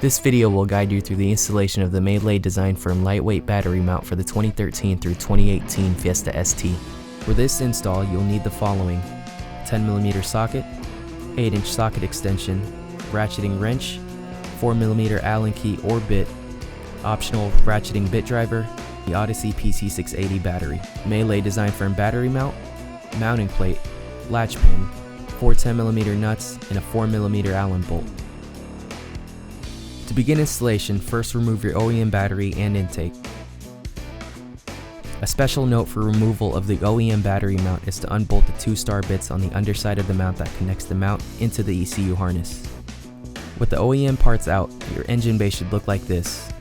This video will guide you through the installation of the MeLe design firm lightweight battery mount for the 2013 through 2018 Fiesta ST. For this install, you'll need the following: 10mm socket, 8-inch socket extension, ratcheting wrench, 4mm Allen key or bit, optional ratcheting bit driver, the Odyssey PC680 battery, MeLe design firm battery mount, mounting plate, latch pin, 4 10mm nuts, and a 4mm Allen bolt. To begin installation, first remove your OEM battery and intake. A special note for removal of the OEM battery mount is to unbolt the 2 star bits on the underside of the mount that connects the mount into the ECU harness. With the OEM parts out, your engine bay should look like this.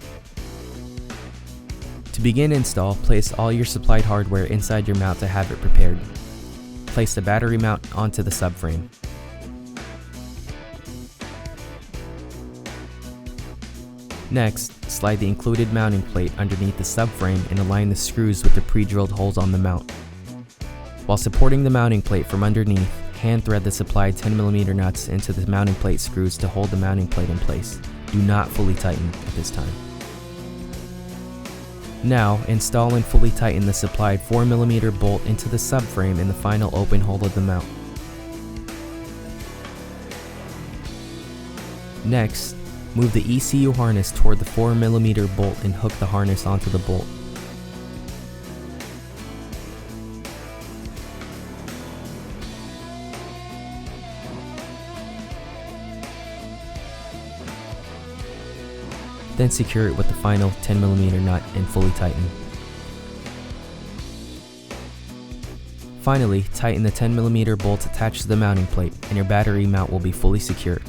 To begin install, place all your supplied hardware inside your mount to have it prepared. Place the battery mount onto the subframe. Next, slide the included mounting plate underneath the subframe and align the screws with the pre-drilled holes on the mount. While supporting the mounting plate from underneath, hand thread the supplied 10mm nuts into the mounting plate screws to hold the mounting plate in place. Do not fully tighten at this time. Now, install and fully tighten the supplied 4mm bolt into the subframe in the final open hole of the mount. Next, move the ECU harness toward the 4mm bolt and hook the harness onto the bolt. Then secure it with the final 10mm nut and fully tighten. Finally, tighten the 10mm bolts attached to the mounting plate and your battery mount will be fully secured.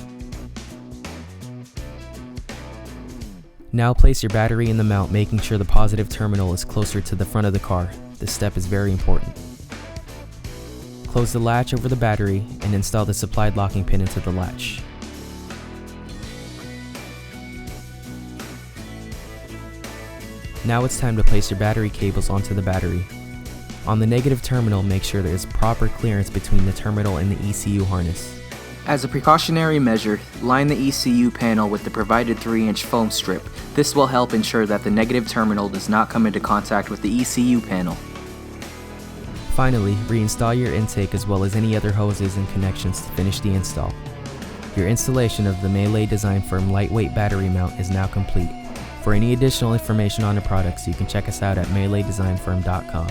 Now place your battery in the mount, making sure the positive terminal is closer to the front of the car. This step is very important. Close the latch over the battery and install the supplied locking pin into the latch. Now it's time to place your battery cables onto the battery. On the negative terminal, make sure there is proper clearance between the terminal and the ECU harness. As a precautionary measure, line the ECU panel with the provided 3-inch foam strip. This will help ensure that the negative terminal does not come into contact with the ECU panel. Finally, reinstall your intake as well as any other hoses and connections to finish the install. Your installation of the MeLe design firm lightweight battery mount is now complete. For any additional information on the products, you can check us out at meledesignfirm.com.